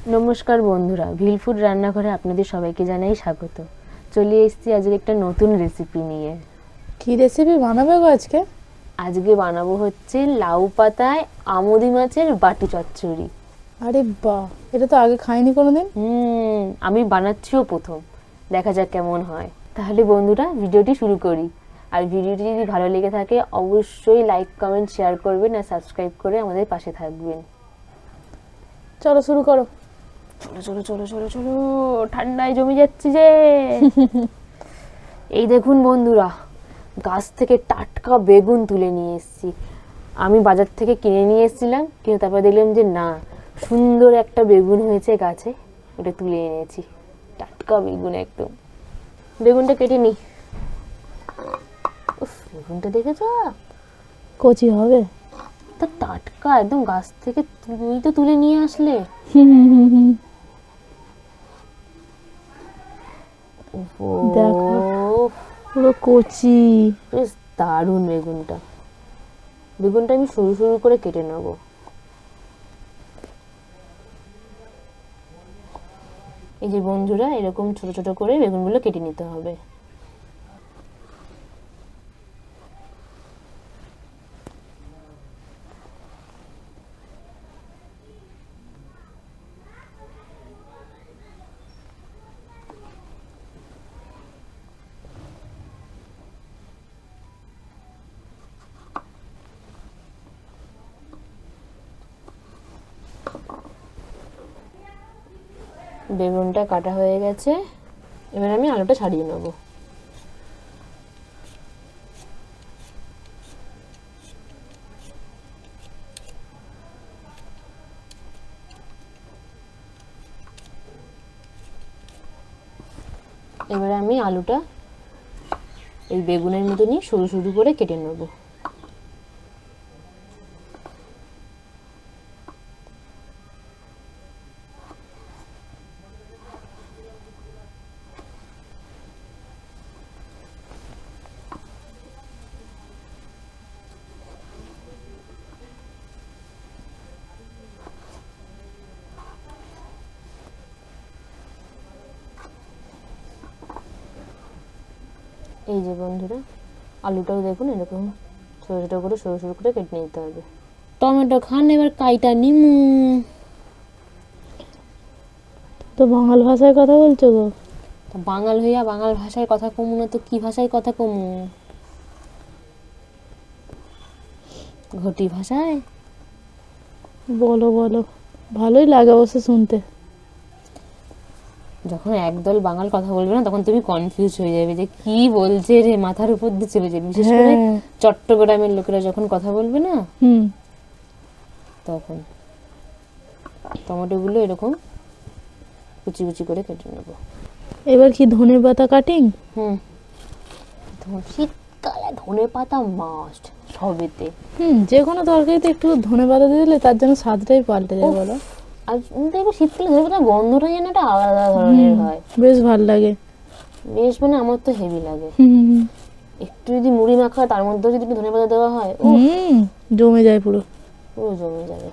নমস্কার বন্ধুরা, ভিলফুড রান্নাঘরে আপনাদের সবাইকে জানাই স্বাগত। চলে এসেছি আজকে একটা নতুন রেসিপি নিয়ে। কি রেসিপি বানাবে গো আজকে? আজকে বানাবো হচ্ছে লাউ পাতায় আমুদি মাছের বাটি চচ্চড়ি। আরে বাহ, এটা তো আগে খাইনি কোনোদিন। আমি বানাচ্ছিও প্রথম, দেখা যাক কেমন হয়। তাহলে বন্ধুরা ভিডিওটি শুরু করি। আর ভিডিওটি যদি ভালো লেগে থাকে অবশ্যই লাইক কমেন্ট শেয়ার করবেন আর সাবস্ক্রাইব করে আমাদের পাশে থাকবেন। চলো শুরু করো। চলো চলো চলো চলো চলো, ঠান্ডায় জমে যাচ্ছি যে। এই দেখুন বন্ধুরা, গাছ থেকে টাটকা বেগুন তুলে নিয়ে এসেছি। আমি বাজার থেকে কিনে নিয়ে এসেছিলাম, কিন্তু তারপর দেখলাম যে না, সুন্দর একটা বেগুন হয়েছে গাছে, ওটা তুলে এনেছি। টাটকা বেগুন একদম। বেগুনটা কেটে নি। উফ, বেগুনটা দেখেছো? কচি হবে? তা টাটকা একদম গাছ থেকে তুমি তো তুলে নিয়ে আসলে। দেখো উফ, পুরো কচি। বেশ দারুণ বেগুনটা। বেগুনটা আমি সরু সরু করে কেটে নেব। এই যে বন্ধুরা, এরকম ছোট ছোট করে বেগুনগুলো কেটে নিতে হবে। বেগুনটা কাটা হয়ে গেছে, এবার আমি আলুটা ছাড়িয়ে নেব। এবার আমি আলুটা এই বেগুনের মতনই সরু সরু করে কেটে নেব। এই যে বন্ধুরা, আলুটাও দেখুন এরকম ছোটো ছোটো করে সরু সরু করে কেটে নিতে হবে। টমেটো খান, এবার কাইটা নিমু। তো বাঙাল ভাষায় কথা বলছো গো? তা বাঙাল হইয়া বাঙাল ভাষায় কথা কমু না তো কি ভাষায় কথা কমু? ঘটি ভাষায়। বলো বলো, ভালোই লাগে অবশ্য শুনতে। যখন একদল বাঙাল কথা বলবে না, তখন তুমি কনফিউজ হয়ে যাবে যে কি বলছে রে, মাথার উপর দিয়ে চলে যাবে। বিশেষ করে হ্যাঁ। চট্টগ্রামের লোকেরা যখন কথা বলবে না, হুম। তখন টমেটোগুলো এরকম কুচি কুচি করে কেটে নেবো। এবার কি ধনে পাতা কাটিং? হুম, শীতকালে ধনে পাতা মাস্ট সবেতে। যে কোনো তরকারিতে একটু ধনে পাতা দিয়ে দিলে তার জন্য স্বাদটাই পাল্টে যায়, বলো। আর দেখবে শীতকালে ধনে পাতা গন্ধটা যেন একটা আলাদা ধরনের হয়। বেশ ভাল লাগে। বেশ মানে আমার তো হেভি লাগে। হুম। একটু যদি মুড়ি মাখা, তার মধ্যেও যদি একটু ধনে পাতা দেওয়া হয়, ও জমে যায় পুরো। পুরো জমে যাবে।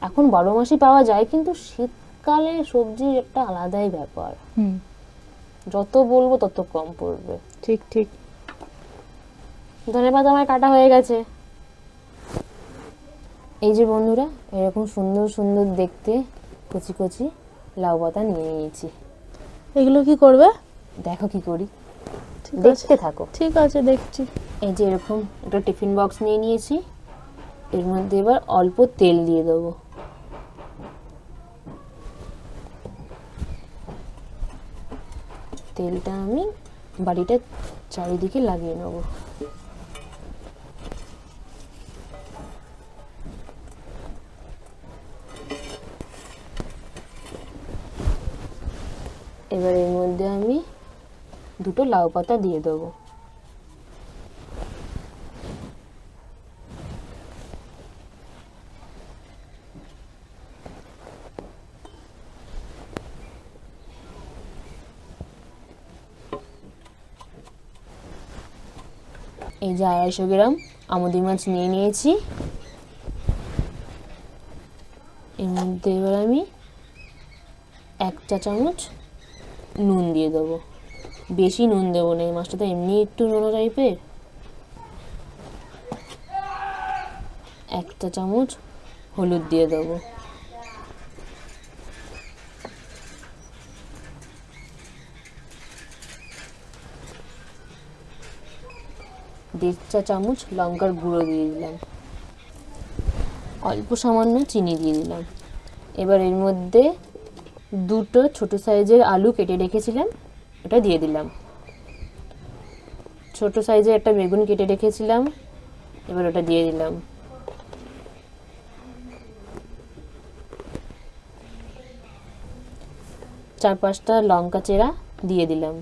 এখন 12 মাসই পাওয়া যায়, কিন্তু শীতকালে সবজির একটা আলাদাই ব্যাপার। যত বলবো তত কম পড়বে। ঠিক ঠিক। ধনে পাতা আমার কাটা হয়ে গেছে। এই যে বন্ধুরা, এরকম সুন্দর সুন্দর দেখতে কচি কচি লাউ পাতা নিয়ে নিয়েছি। এগুলো কি করবে? দেখো কি করি, ঠিক আছে, দেখতে থাকো। ঠিক আছে, দেখছি। এই যে এরকম একটা টিফিন বক্স নিয়ে নিয়েছি। এর মধ্যে এবার অল্প তেল দিয়ে দেবো। তেলটা আমি বাড়িটা চারিদিকে লাগিয়ে নেব। এবার এর মধ্যে আমি দুটো লাউ পাতা দিয়ে দেবো। এই যে 250 গ্রাম আমুদি মাছ নিয়ে নিয়েছি। এর মধ্যে এবার আমি 1 চা চামচ নুন দিয়ে দেবো। বেশি নুন দেবো না, এই মাছটা তো এমনি একটু নোনা টাইপের। 1 চা চামচ হলুদ দিয়ে দেবো। দেড় চা চামচ লঙ্কার গুঁড়ো দিয়ে দিলাম। অল্প সামান্য চিনি দিয়ে দিলাম। এবার এর মধ্যে 2টো ছোট সাইজের আলু কেটে রেখেছিলাম, ওটা দিয়ে দিলাম। ছোট সাইজের একটা বেগুন কেটে রেখেছিলাম, এবার ওটা দিয়ে দিলাম। চার পাঁচটা লঙ্কা চেরা দিয়ে দিলাম।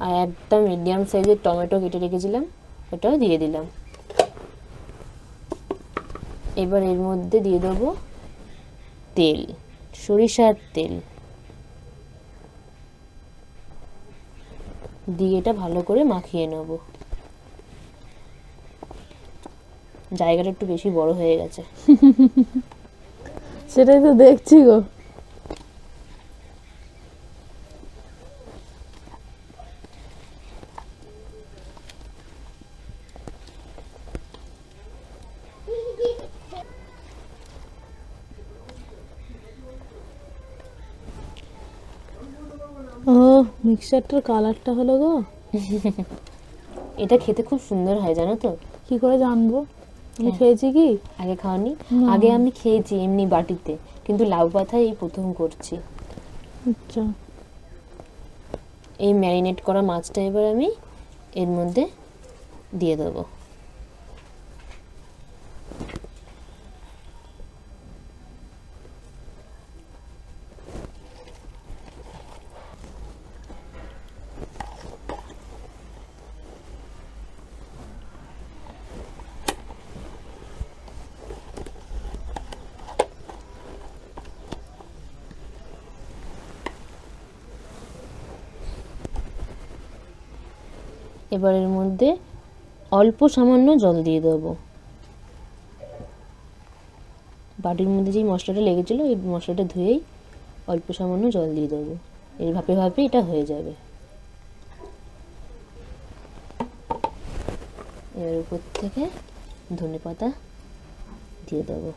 আর একটা মিডিয়াম সাইজের টমেটো কেটে রেখেছিলাম, ওটাও দিয়ে দিলাম। এবার এর মধ্যে দিয়ে দেবো তেল, সরিষার তেল দিয়ে এটা ভালো করে মাখিয়ে নেব। জায়গাটা একটু বেশি বড় হয়ে গেছে। সেটাই তো দেখছি গো। ও মিক্সচারটার কালারটা হলো গো। এটা খেতে খুব সুন্দর হয় জানো তো। কি করে জানবো? আমি হ্যাঁ। খেয়েছি কি? আগে খাওনি? না। আগে আমি খেয়েছি এমনি বাটিতে, কিন্তু লাউ পাতা এই প্রথম করছি। আচ্ছা, এই ম্যারিনেট করা মাছটা এবার আমি এর মধ্যে দিয়ে দেবো। এবার এর মধ্যে অল্প সামান্য জল দিয়ে দেবো। বাটির মধ্যে যেই মশলাটা লেগেছিলো, এই মশলাটা ধুয়েই অল্প সামান্য জল দিয়ে দেবো। এর ভাপে ভাপে এটা হয়ে যাবে। এর উপর থেকে ধনেপাতা দিয়ে দেবো।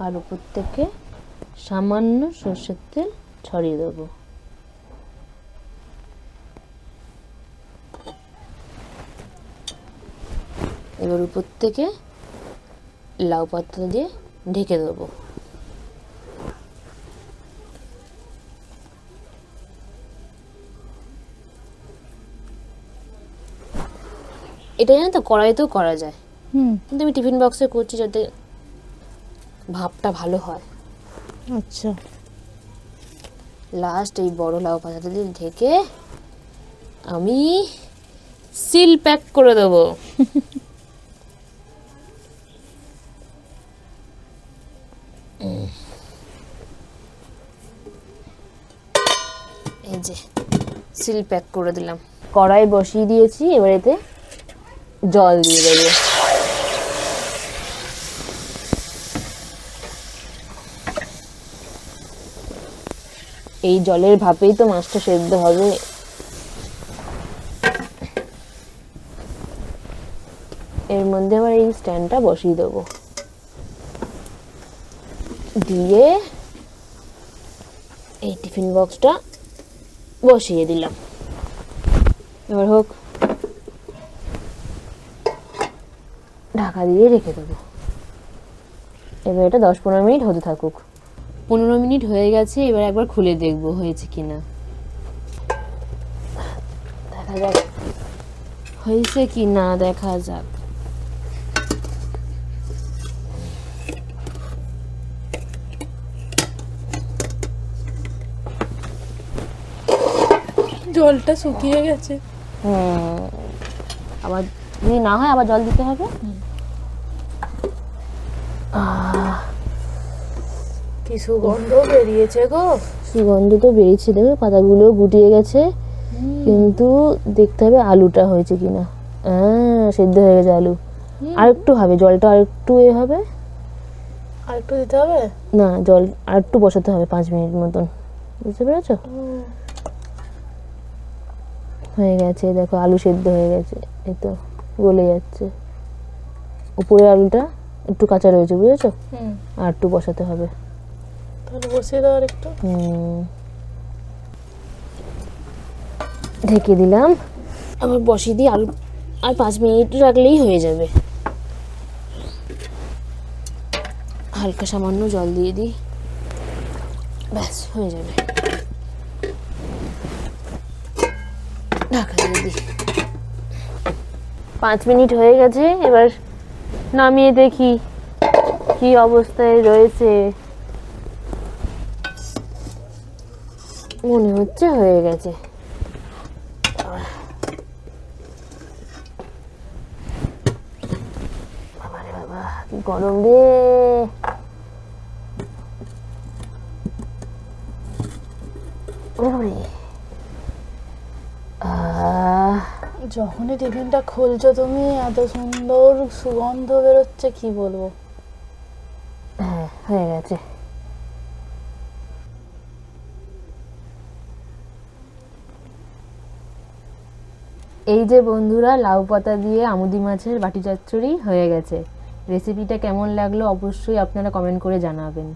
আর উপর থেকে সামান্য সর্ষের তেল ছড়িয়ে দেবো। এবার উপর থেকে লাউ পাতা দিয়ে ঢেকে দেবো। এটা জানো তো কড়াইতেও করা যায়, কিন্তু আমি টিফিন বক্সে করছি যাতে ভাপটা ভালো হয়। আচ্ছা। লাস্ট এই বড় লাউ পাতাটা দিয়ে ঢেকে আমি সিল প্যাক করে দেবো। এই যে সিল প্যাক করে দিলাম। কড়াই বসিয়ে দিয়েছি, এবার এতে জল দিয়ে দেবো। এই জলের ভাপেই তো মাছটা সেদ্ধ হবে। এর মধ্যে আবার এই স্ট্যান্ডটা বসিয়ে দেবো, দিয়ে এই টিফিন বক্সটা বসিয়ে দিলাম। এবার হোক, ঢাকা দিয়ে রেখে দেবো। এবার এটা 10-15 মিনিট হতে থাকুক। 15 মিনিট হয়ে গেছে, এবার একবার খুলে দেখবো হয়েছে কিনা। দেখা যাক হয়েছে কি না, দেখা যাক। জলটা শুকিয়ে গেছে। আবার যদি না হয় আবার জল দিতে হবে। কি সুগন্ধ বেরিয়েছে গো। সুগন্ধ তো বেরিয়েছে, দেখো পাতাগুলো গুটিয়ে গেছে, কিন্তু দেখতে হবে আলুটা হয়েছে কিনা। হ্যাঁ, সেদ্ধ হয়ে গেছে আলু। আর একটু হবে, জলটা আর একটু হবে। আর একটু দিতে হবে? না, জল আর একটু বসাতে হবে 5 মিনিট মতন, বুঝতে পেরেছো? হয়ে গেছে, দেখো আলু সেদ্ধ হয়ে গেছে, এই তো গলে যাচ্ছে। উপরে আলুটা একটু কাঁচা রয়েছে, বুঝেছো? আর একটু বসাতে হবে। তাহলে বসিয়ে দাও আর একটু। ঢেকে দিলাম, আবার বসিয়ে দিই আলু, আর 5 মিনিট রাখলেই হয়ে যাবে। হালকা সামান্য জল দিয়ে দিই, ব্যাস হয়ে যাবে। ঢাকা দিয়ে দিই। 5 মিনিট হয়ে গেছে, এবার নামিয়ে দেখি কি অবস্থায় রয়েছে। মনে হচ্ছে হয়ে গেছে। বাবারে বাবা, কি গরম রে! ওরে যখনই টিফিনটা খুলছো তুমি, এত সুন্দর সুগন্ধ বেরোচ্ছে কি বলবো। হ্যাঁ, হয়ে গেছে। এই যে বন্ধুরা, লাউ পাতা দিয়ে আমুদি মাছের বাটি চচ্চড়ি হয়ে গেছে। রেসিপিটা কেমন লাগলো অবশ্যই আপনারা কমেন্ট করে জানাবেন।